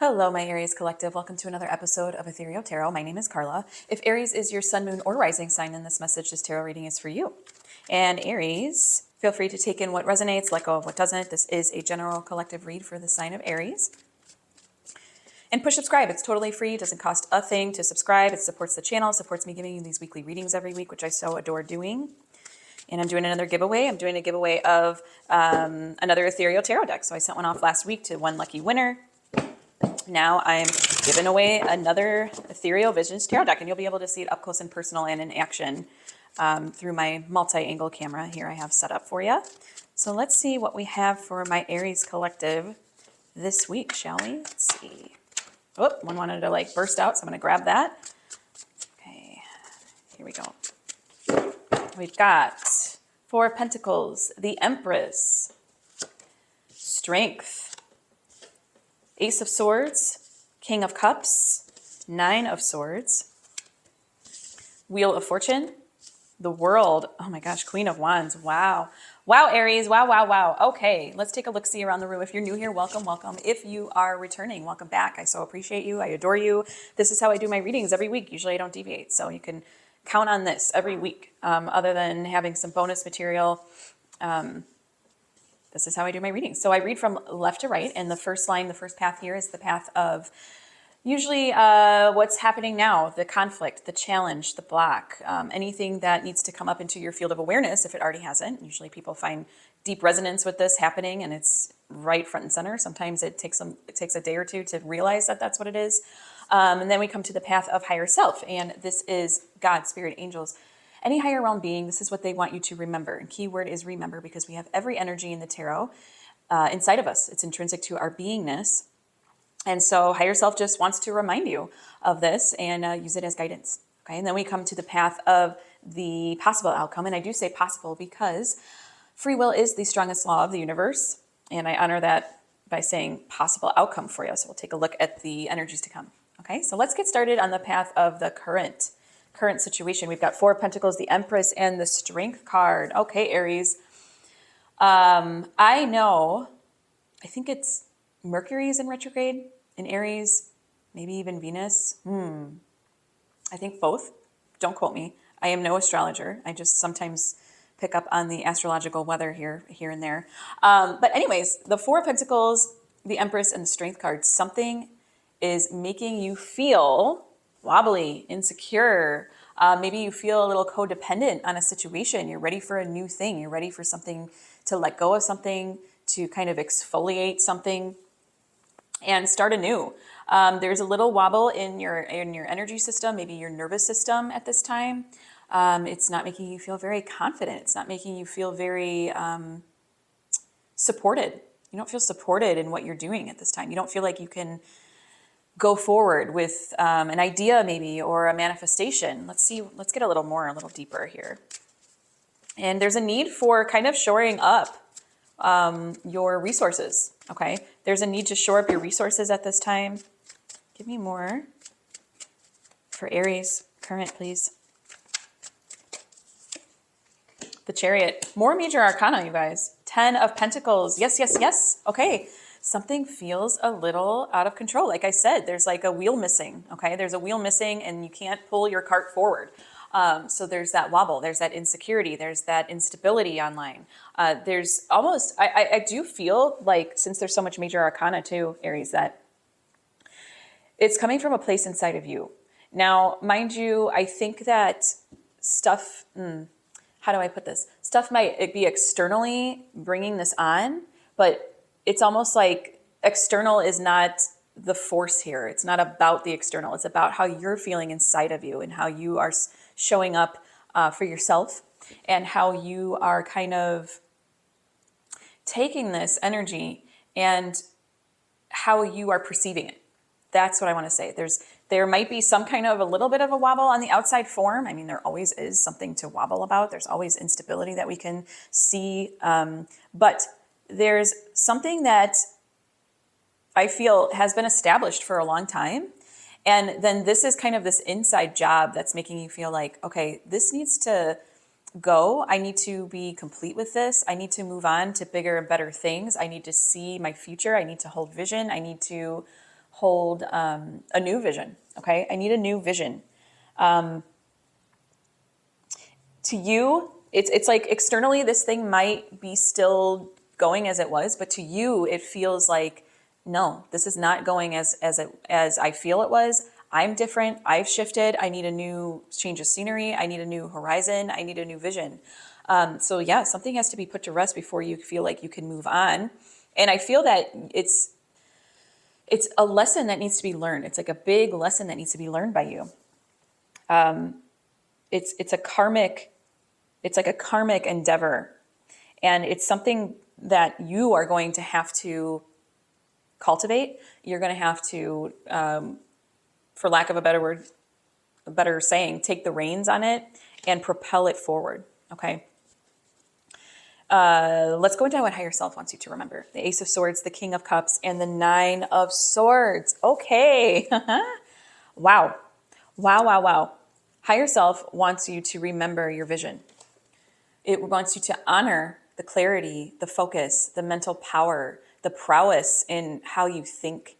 Hello, my Aries collective. Welcome to another episode of Ethereal Tarot. My name is Carla. If Aries is your sun, moon, or rising sign, then this message, this tarot reading is for you. And Aries, feel free to take in what resonates, let go of what doesn't. This is a general collective read for the sign of Aries. And push subscribe. It's totally free. It doesn't cost a thing to subscribe. It supports the channel, supports me giving you these weekly readings every week, which I so adore doing. And I'm doing another giveaway. I'm doing a giveaway of another Ethereal Tarot deck. So I sent one off last week to one lucky winner. Now I'm giving away another Ethereal Visions Tarot deck, and you'll be able to see it up close and personal and in action through my multi-angle camera here I have set up for you. So let's see what we have for my Aries collective this week, shall we? Let's see. Oh, one wanted to like burst out, so I'm going to grab that. Okay, here we go. We've got Four of Pentacles, the Empress, Strength, Ace of Swords, King of Cups, Nine of Swords, Wheel of Fortune, the World. Oh my gosh, Queen of Wands. Wow. Wow, Aries. Wow, wow, wow. Okay, let's take a look-see around the room. If you're new here, welcome, welcome. If you are returning, welcome back. I so appreciate you. I adore you. This is how I do my readings every week. Usually I don't deviate, so you can count on this every week. Other than having some bonus material, this is how I do my readings. So I read from left to right, and the first line, the first path here is the path of usually what's happening now, the conflict, the challenge, the block, anything that needs to come up into your field of awareness if it already hasn't. Usually people find deep resonance with this happening, and it's right front and center. Sometimes it takes a day or two to realize that that's what it is. And then we come to the path of higher self, and this is God, spirit, angels, any higher realm being. This is what they want you to remember. And keyword is remember, because we have every energy in the tarot inside of us. It's intrinsic to our beingness. And so higher self just wants to remind you of this and use it as guidance. Okay. And then we come to the path of the possible outcome. And I do say possible because free will is the strongest law of the universe. And I honor that by saying possible outcome for you. So we'll take a look at the energies to come. Okay. So let's get started on the path of the current situation. We've got Four of Pentacles, the Empress, and the Strength card. Okay, Aries. I think it's Mercury is in retrograde in Aries, maybe even Venus. I think both. Don't quote me. I am no astrologer. I just sometimes pick up on the astrological weather here and there. But anyways, the Four of Pentacles, the Empress, and the Strength card, something is making you feel wobbly, insecure. Maybe you feel a little codependent on a situation. You're ready for a new thing. You're ready for something, to let go of something, to kind of exfoliate something and start anew. There's a little wobble in your energy system, maybe your nervous system at this time. It's not making you feel very confident. It's not making you feel very supported. You don't feel supported in what you're doing at this time. You don't feel like you can go forward with an idea maybe, or a manifestation. Let's get a little deeper here. And there's a need for kind of shoring up your resources. Okay. There's a need to shore up your resources at this time. Give me more for Aries current, please. The Chariot, more major arcana, you guys. 10 of Pentacles. Yes, yes, yes. Okay. Something feels a little out of control. Like I said, there's like a wheel missing. Okay. There's a wheel missing and you can't pull your cart forward. So there's that wobble, there's that insecurity, there's that instability online. There's almost, I do feel like, since there's so much major arcana too, Aries, that it's coming from a place inside of you. Now, mind you, I think that stuff, how do I put this? Stuff might be externally bringing this on, but it's almost like external is not the force here. It's not about the external. It's about how you're feeling inside of you and how you are showing up for yourself, and how you are kind of taking this energy and how you are perceiving it. That's what I want to say. There might be some kind of a little bit of a wobble on the outside form. I mean, there always is something to wobble about. There's always instability that we can see. But there's something that I feel has been established for a long time. And then this is kind of this inside job that's making you feel like, okay, this needs to go. I need to be complete with this. I need to move on to bigger and better things. I need to see my future. I need to hold vision. I need to hold a new vision. Okay, I need a new vision. To you, it's like externally, this thing might be still going as it was, but to you, it feels like, no, this is not going as I feel it was. I'm different. I've shifted. I need a new change of scenery. I need a new horizon. I need a new vision. So yeah, something has to be put to rest before you feel like you can move on. And I feel that it's a lesson that needs to be learned. It's like a big lesson that needs to be learned by you. It's a karmic. It's like a karmic endeavor, and it's something that you are going to have to cultivate. You're going to have to, for lack of a better word, a better saying, take the reins on it and propel it forward. Okay. Let's go into what higher self wants you to remember. The Ace of Swords, the King of Cups, and the Nine of Swords. Okay. Wow. Wow, wow, wow. Higher self wants you to remember your vision. It wants you to honor the clarity, the focus, the mental power, the prowess in how you think.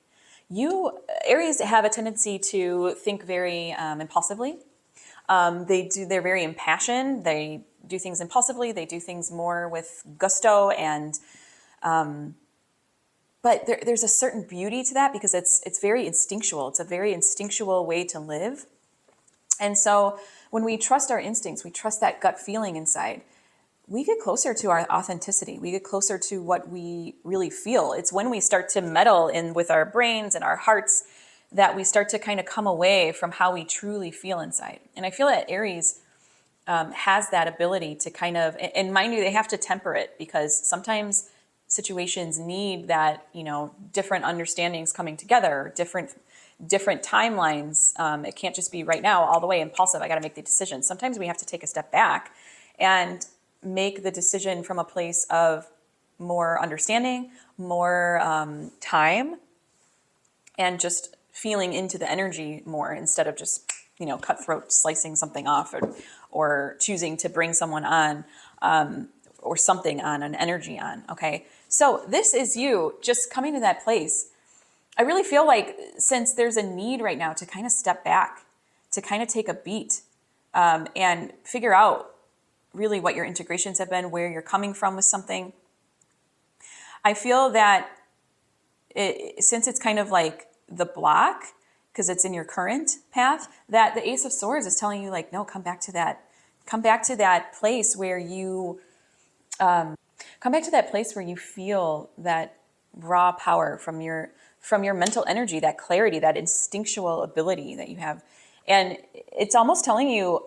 You, Aries, have a tendency to think very impulsively. They're very impassioned. They do things impulsively. They do things more with gusto, and but there's a certain beauty to that because it's very instinctual. It's a very instinctual way to live. And so when we trust our instincts, we trust that gut feeling inside, we get closer to our authenticity. We get closer to what we really feel. It's when we start to meddle in with our brains and our hearts that we start to kind of come away from how we truly feel inside. And I feel that Aries has that ability to kind of, and mind you, they have to temper it because sometimes situations need that, different understandings coming together, different timelines. It can't just be right now all the way impulsive. I got to make the decision. Sometimes we have to take a step back and make the decision from a place of more understanding, more time, and just feeling into the energy more instead of just, cutthroat slicing something off or choosing to bring someone on or something on, an energy on. Okay. So this is you just coming to that place. I really feel like since there's a need right now to kind of step back, to kind of take a beat and figure out really what your integrations have been, where you're coming from with something. I feel that since it's kind of like the block, because it's in your current path, that the Ace of Swords is telling you like, no, come back to that place where you, feel that raw power from your mental energy, that clarity, that instinctual ability that you have. And it's almost telling you,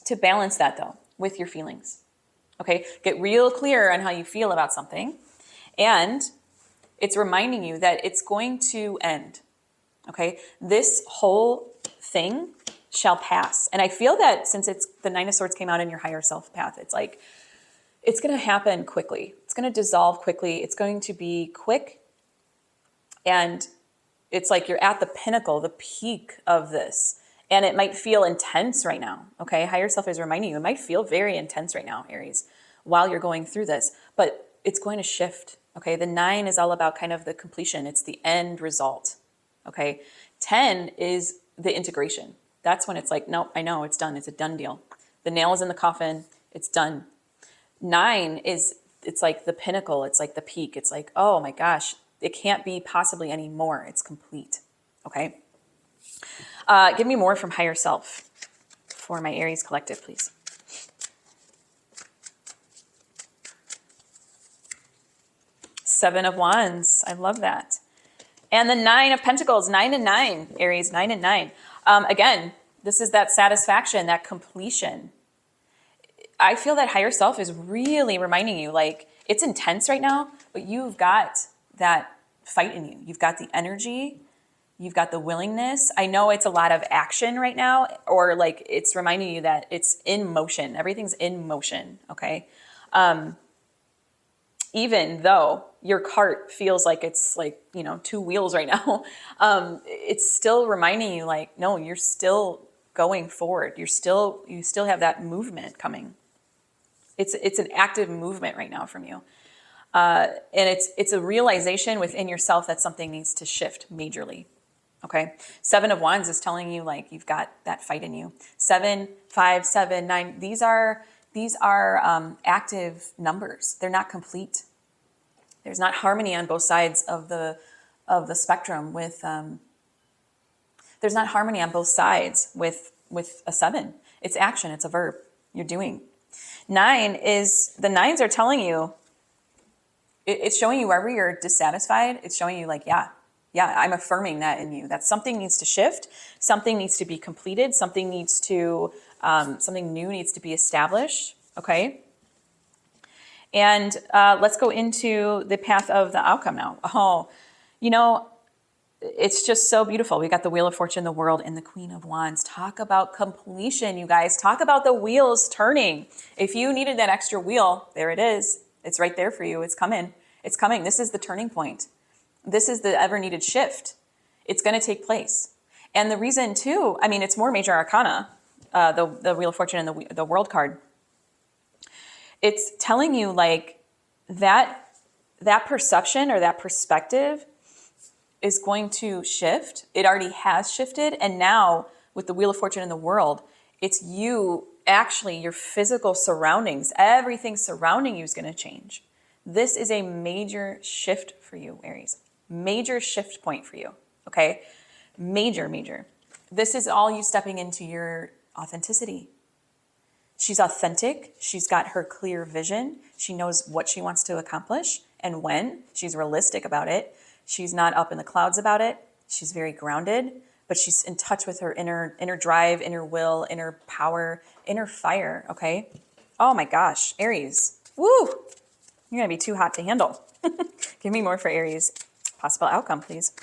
to balance that though with your feelings. Okay, get real clear on how you feel about something, and it's reminding you that it's going to end. Okay, this whole thing shall pass. And I feel that since it's the Nine of Swords came out in your higher self path, it's like it's going to happen quickly. It's going to dissolve quickly. It's going to be quick, and it's like you're at the pinnacle, the peak of this. And it might feel intense right now, okay? Higher self is reminding you, it might feel very intense right now, Aries, while you're going through this, but it's going to shift, okay? The 9 is all about kind of the completion. It's the end result, okay? 10 is the integration. That's when it's like, nope, I know, it's done. It's a done deal. The nail is in the coffin. It's done. 9 it's like the pinnacle. It's like the peak. It's like, oh my gosh, it can't be possibly any more. It's complete, okay? Give me more from higher self for my Aries collective, please. Seven of Wands. I love that. And the 9 of Pentacles, 9 and 9, Aries, 9 and 9. Again, this is that satisfaction, that completion. I feel that higher self is really reminding you, like, it's intense right now, but you've got that fight in you. You've got the energy. You've got the willingness. I know it's a lot of action right now, or like it's reminding you that it's in motion. Everything's in motion, okay? Even though your cart feels like it's like, 2 wheels right now, it's still reminding you like, no, you're still going forward. You still have that movement coming. It's an active movement right now from you. And it's a realization within yourself that something needs to shift majorly. Okay. 7 of Wands is telling you like you've got that fight in you. 7, 5, 7, 9. These are active numbers. They're not complete. There's not harmony on both sides of the spectrum with there's not harmony on both sides with a 7. It's action, it's a verb. You're doing. 9 is, the 9s are telling you, it's showing you wherever you're dissatisfied, it's showing you like, yeah, I'm affirming that in you. That something needs to shift, something needs to be completed, something needs to, something new needs to be established, okay? And let's go into the path of the outcome now. Oh, you know, it's just so beautiful. We got the Wheel of Fortune, the World, and the Queen of Wands. Talk about completion, you guys. Talk about the wheels turning. If you needed that extra wheel, there it is. It's right there for you. It's coming. It's coming. This is the turning point. This is the ever needed shift. It's going to take place. And the reason too, I mean, it's more major arcana, the Wheel of Fortune and the World card. It's telling you like that perception or that perspective is going to shift. It already has shifted. And now with the Wheel of Fortune in the World, it's you actually, your physical surroundings, everything surrounding you is going to change. This is a major shift for you, Aries. Major shift point for you. Okay. Major. This is all you stepping into your authenticity. She's authentic. She's got her clear vision. She knows what she wants to accomplish and when. She's realistic about it. She's not up in the clouds about it. She's very grounded, but she's in touch with her inner drive, inner will, inner power, inner fire, okay? Oh my gosh, Aries. Woo! You're going to be too hot to handle. Give me more for Aries. Possible outcome, please.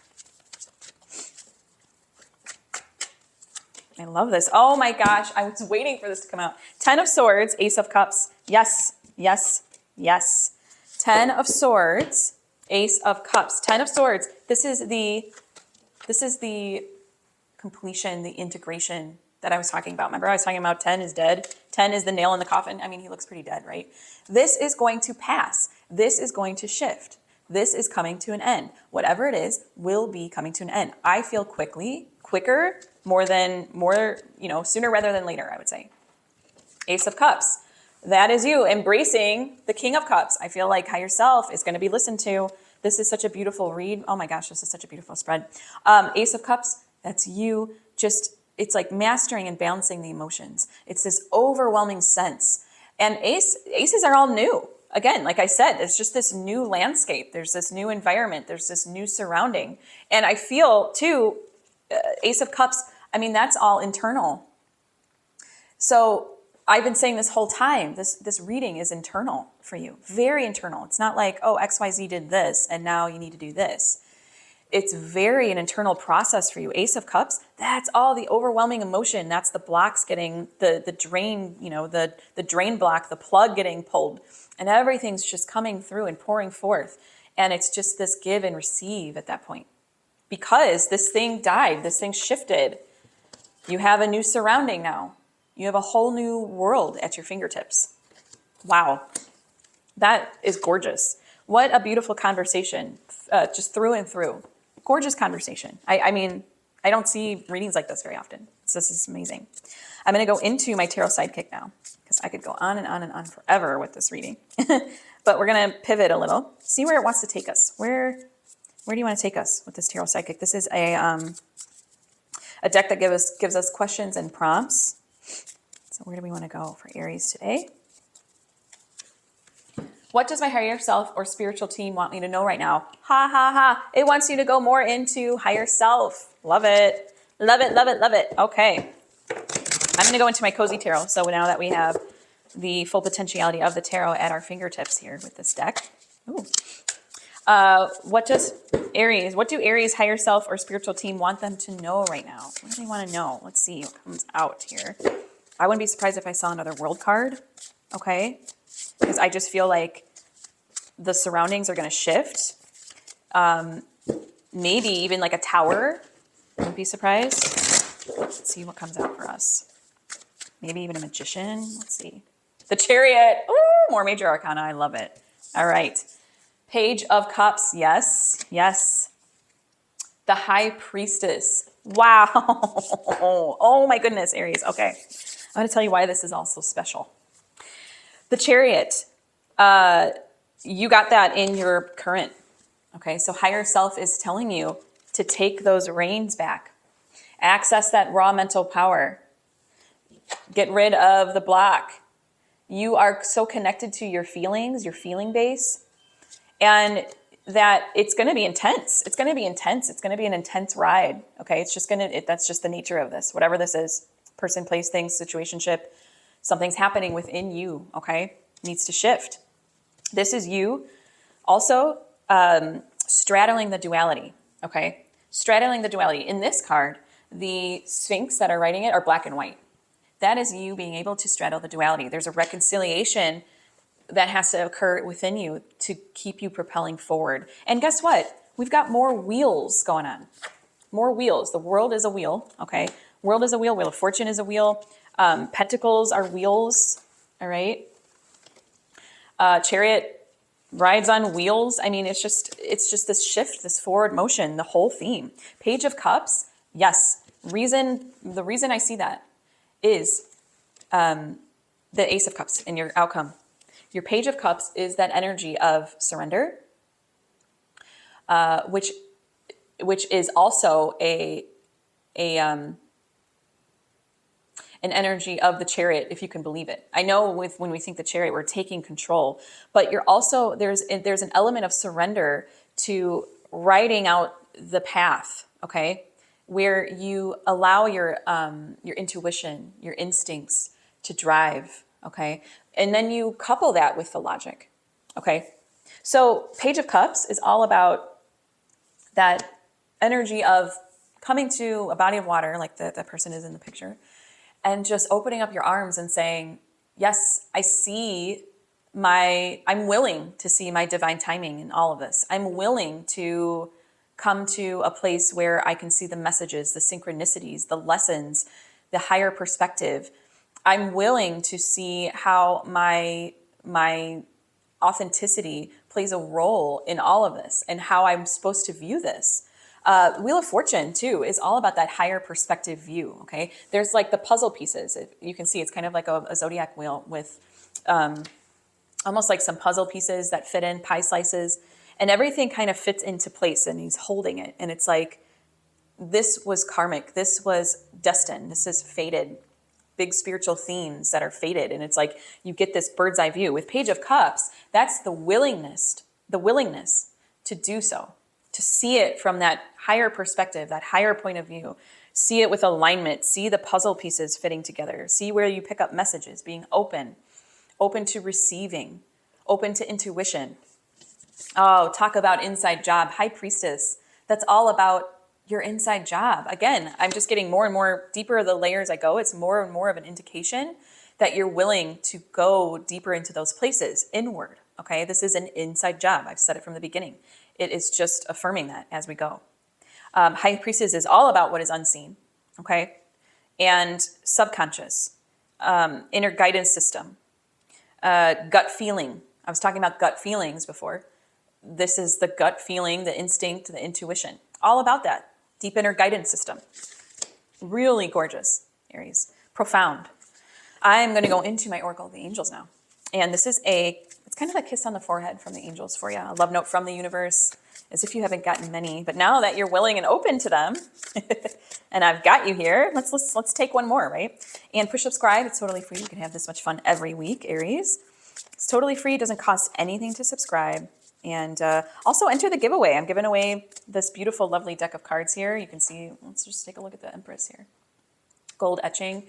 I love this. Oh my gosh, I was waiting for this to come out. 10 of Swords, Ace of Cups. Yes. 10 of Swords. Ace of Cups, 10 of Swords. This is the completion, the integration that I was talking about. Remember I was talking about 10 is dead. 10 is the nail in the coffin. I mean, he looks pretty dead, right? This is going to pass. This is going to shift. This is coming to an end. Whatever it is will be coming to an end. I feel quicker, sooner rather than later, I would say. Ace of Cups. That is you embracing the King of Cups. I feel like higher self is going to be listened to. This is such a beautiful read. Oh my gosh, this is such a beautiful spread. Ace of Cups, that's you. It's like mastering and balancing the emotions. It's this overwhelming sense. And aces are all new. Again, like I said, it's just this new landscape. There's this new environment. There's this new surrounding. And I feel too, Ace of Cups, I mean, that's all internal. So I've been saying this whole time, this reading is internal for you, very internal. It's not like, oh, XYZ did this and now you need to do this. It's very an internal process for you. Ace of Cups, that's all the overwhelming emotion. That's the blocks getting, the drain, the drain block, the plug getting pulled, and everything's just coming through and pouring forth. And it's just this give and receive at that point. Because this thing died, this thing shifted. You have a new surrounding now. You have a whole new world at your fingertips. Wow. That is gorgeous. What a beautiful conversation, just through and through. Gorgeous conversation. I mean, I don't see readings like this very often. So this is amazing. I'm going to go into my tarot sidekick now because I could go on and on and on forever with this reading. But we're going to pivot a little, see where it wants to take us. Where do you want to take us with this tarot sidekick? This is a deck that gives us questions and prompts. So where do we want to go for Aries today? What does my higher self or spiritual team want me to know right now? Ha, ha, ha. It wants you to go more into higher self. Love it. Love it, love it, love it. Okay. I'm going to go into my cozy tarot. So now that we have the full potentiality of the tarot at our fingertips here with this deck. Ooh. What do Aries higher self or spiritual team want them to know right now? What do they want to know? Let's see what comes out here. I wouldn't be surprised if I saw another world card. Okay. Because I just feel like the surroundings are going to shift. Maybe even like a tower. Wouldn't be surprised. Let's see what comes out for us. Maybe even a magician. Let's see. The Chariot. Ooh, more major arcana. I love it. All right. Page of Cups. Yes. Yes. The High Priestess. Wow. Oh my goodness, Aries. Okay. I'm going to tell you why this is also special. The Chariot. You got that in your current. Okay. So higher self is telling you to take those reins back. Access that raw mental power. Get rid of the block. You are so connected to your feelings, your feeling base, and that it's going to be intense. It's going to be intense. It's going to be an intense ride. Okay. It's just that's just the nature of this, whatever this is, person, place, thing, situationship, something's happening within you. Okay. Needs to shift. This is you also straddling the duality. Okay. Straddling the duality. In this card, the Sphinx that are writing it are black and white. That is you being able to straddle the duality. There's a reconciliation that has to occur within you to keep you propelling forward. And guess what? We've got more wheels going on. More wheels. The world is a wheel, okay? World is a wheel. Wheel of Fortune is a wheel. Pentacles are wheels, all right? Chariot rides on wheels. I mean, it's just this shift, this forward motion, the whole theme. Page of Cups, yes. The reason I see that is the Ace of Cups in your outcome. Your Page of Cups is that energy of surrender, which is also an energy of the Chariot, if you can believe it. I know when we think the Chariot, we're taking control, but you're also there's an element of surrender to writing out the path. Okay, where you allow your intuition, your instincts to drive. Okay. And then you couple that with the logic. Okay. So Page of Cups is all about that energy of coming to a body of water, like that person is in the picture, and just opening up your arms and saying, yes, I'm willing to see my divine timing in all of this. I'm willing to come to a place where I can see the messages, the synchronicities, the lessons, the higher perspective. I'm willing to see how my authenticity plays a role in all of this and how I'm supposed to view this. Wheel of Fortune, too, is all about that higher perspective view, okay? There's like the puzzle pieces. You can see it's kind of like a zodiac wheel with almost like some puzzle pieces that fit in, pie slices, and everything kind of fits into place, and he's holding it. And it's like, this was karmic. This was destined. This is fated. Big spiritual themes that are fated. And it's like you get this bird's eye view. With Page of Cups, that's the willingness to do so, to see it from that higher perspective, that higher point of view, see it with alignment, see the puzzle pieces fitting together, see where you pick up messages, being open to receiving, open to intuition. Oh, talk about inside job. High Priestess. That's all about your inside job. Again, I'm just getting more and more deeper the layers I go. It's more and more of an indication that you're willing to go deeper into those places, inward. Okay, this is an inside job. I've said it from the beginning. It is just affirming that as we go. High Priestess is all about what is unseen. Okay, and subconscious, inner guidance system, gut feeling. I was talking about gut feelings before. This is the gut feeling, the instinct, the intuition. All about that. Deep inner guidance system. Really gorgeous, Aries. Profound. I'm going to go into my Oracle of the Angels now. And this is it's kind of a kiss on the forehead from the angels for you. A love note from the universe, as if you haven't gotten many. But now that you're willing and open to them, and I've got you here, let's take one more, right? And push subscribe. It's totally free. You can have this much fun every week, Aries. It's totally free. It doesn't cost anything to subscribe. And also enter the giveaway. I'm giving away this beautiful, lovely deck of cards here. You can see, let's just take a look at the Empress here. Gold etching.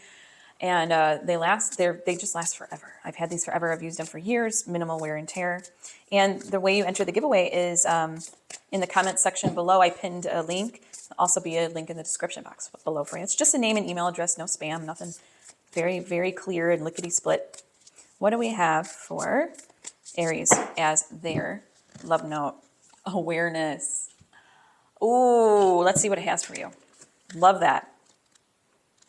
And they just last forever. I've had these forever. I've used them for years, minimal wear and tear. And the way you enter the giveaway is in the comments section below. I pinned a link. There'll also be a link in the description box below for you. It's just a name and email address, no spam, nothing. Very, very clear and lickety split. What do we have for Aries as their love note? Awareness. Ooh, let's see what it has for you. Love that.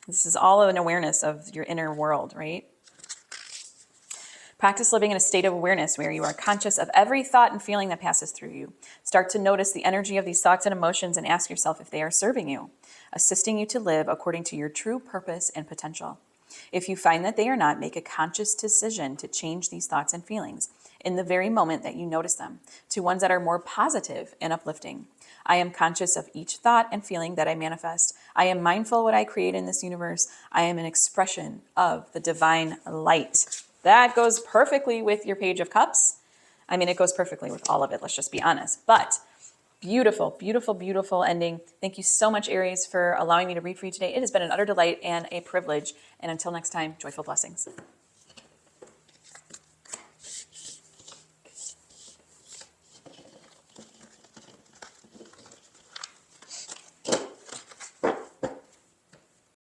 This is all an awareness of your inner world, right? Practice living in a state of awareness where you are conscious of every thought and feeling that passes through you. Start to notice the energy of these thoughts and emotions and ask yourself if they are serving you, assisting you to live according to your true purpose and potential. If you find that they are not, make a conscious decision to change these thoughts and feelings in the very moment that you notice them to ones that are more positive and uplifting. I am conscious of each thought and feeling that I manifest. I am mindful of what I create in this universe. I am an expression of the divine light. That goes perfectly with your Page of Cups. I mean, it goes perfectly with all of it, let's just be honest. But beautiful, beautiful, beautiful ending. Thank you so much, Aries, for allowing me to read for you today. It has been an utter delight and a privilege. And until next time, joyful blessings.